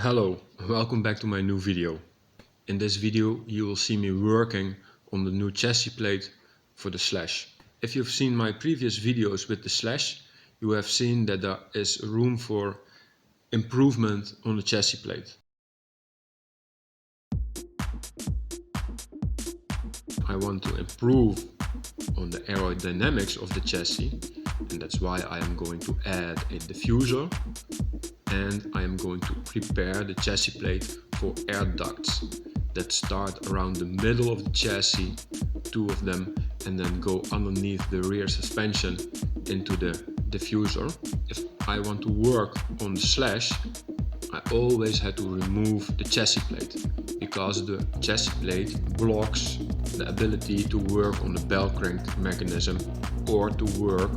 Hello, welcome back to my new video. In this video you will see me working on the new chassis plate for the slash. If you've seen my previous videos with the slash, you have seen that there is room for improvement on the chassis plate. I want to improve on the aerodynamics of the chassis, and that's why I am going to add a diffuser, and I am going to prepare the chassis plate for air ducts that start around the middle of the chassis, two of them, and then go underneath the rear suspension into the diffuser. If I want to work on the slash, I always had to remove the chassis plate, because the chassis plate blocks the ability to work on the bell crank mechanism or to work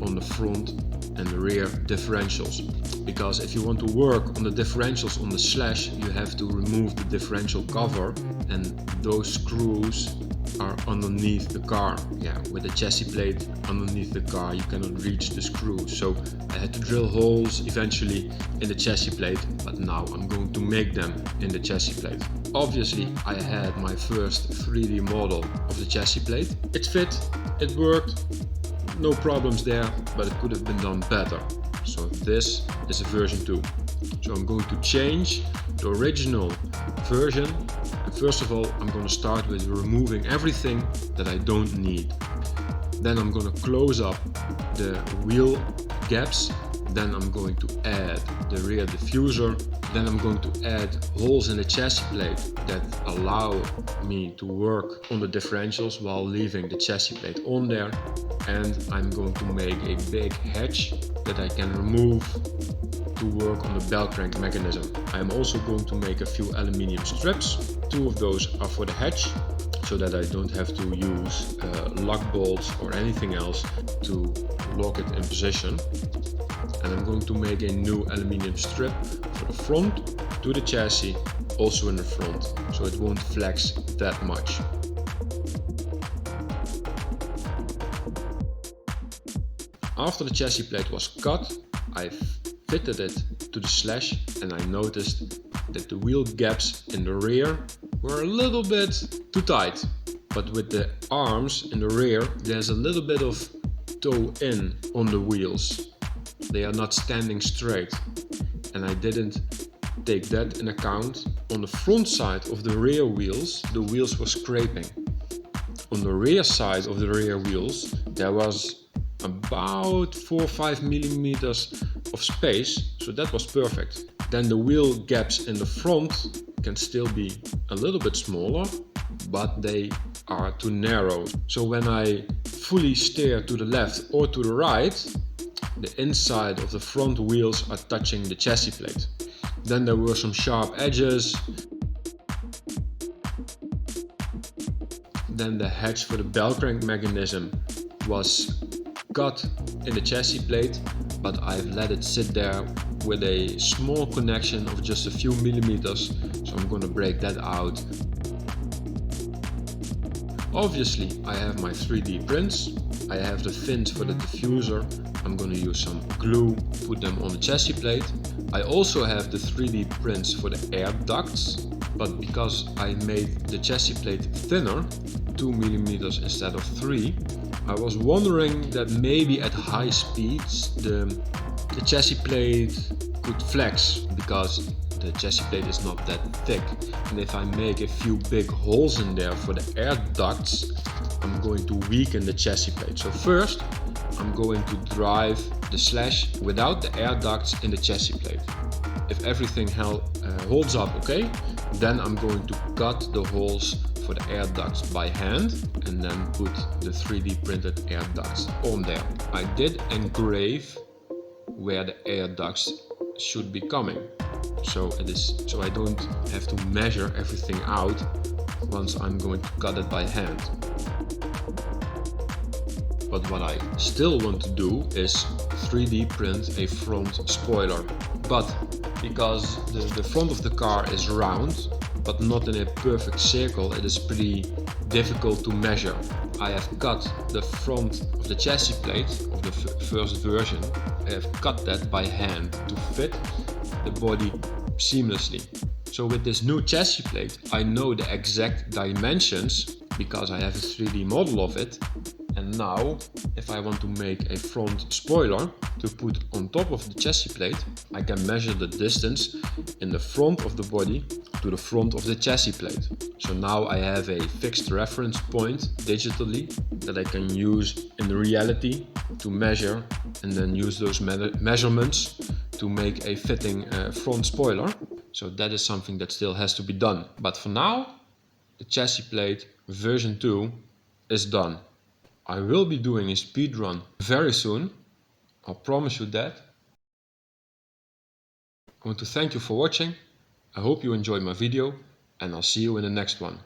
on the front and the rear differentials. Because if you want to work on the differentials on the slash, you have to remove the differential cover, and those screws are underneath the car. With the chassis plate underneath the car you cannot reach the screws, so I had to drill holes eventually in the chassis plate, but now I'm going to make them in the chassis plate. Obviously I had my first 3D model of the chassis plate. It fit, it worked, no problems there, but it could have been done better. So this is a version 2. So I'm going to change the original version, and first of all I'm going to start with removing everything that I don't need. Then I'm going to close up the wheel gaps. Then I'm going to add the rear diffuser. Then I'm going to add holes in the chassis plate that allow me to work on the differentials while leaving the chassis plate on there. And I'm going to make a big hatch that I can remove to work on the bell crank mechanism. I'm also going to make a few aluminium strips. 2 of those are for the hatch, so that I don't have to use lock bolts or anything else to lock it in position. And I'm going to make a new aluminium strip for the front to the chassis, also in the front, so it won't flex that much. After the chassis plate was cut, I fitted it to the slash, and I noticed that the wheel gaps in the rear were a little bit too tight. But with the arms in the rear, there's a little bit of toe in on the wheels. They are not standing straight, and I didn't take that in account. On the front side of the rear wheels, the wheels were scraping. On the rear side of the rear wheels, there was about 4 or 5 millimeters of space, so that was perfect. Then the wheel gaps in the front can still be a little bit smaller, but they are too narrow. So when I fully steer to the left or to the right, the inside of the front wheels are touching the chassis plate. Then there were some sharp edges. Then the hatch for the bell crank mechanism was cut in the chassis plate, but I've let it sit there with a small connection of just a few millimeters, so I'm going to break that out. Obviously I have my 3D prints. I have the fins for the diffuser. I'm going to use some glue, put them on the chassis plate. I also have the 3D prints for the air ducts, but because I made the chassis plate thinner, 2 millimeters instead of 3, I was wondering that maybe at high speeds the chassis plate could flex, because the chassis plate is not that thick, and if I make a few big holes in there for the air ducts, I'm going to weaken the chassis plate. So first I'm going to drive the slash without the air ducts in the chassis plate. If everything holds up okay, then I'm going to cut the holes for the air ducts by hand and then put the 3D printed air ducts on there. I did engrave where the air ducts should be coming, so I don't have to measure everything out once I'm going to cut it by hand. But what I still want to do is 3D print a front spoiler. But because the front of the car is round, but not in a perfect circle, it is pretty difficult to measure. I have cut the front of the chassis plate of the first version. I have cut that by hand to fit the body seamlessly. So with this new chassis plate, I know the exact dimensions because I have a 3D model of it. And now, if I want to make a front spoiler to put on top of the chassis plate, I can measure the distance in the front of the body to the front of the chassis plate. So now I have a fixed reference point digitally that I can use in reality to measure and then use those measurements to make a fitting front spoiler. So that is something that still has to be done. But for now, the chassis plate version 2 is done. I will be doing a speedrun very soon. I'll promise you that. I want to thank you for watching. I hope you enjoyed my video and I'll see you in the next one.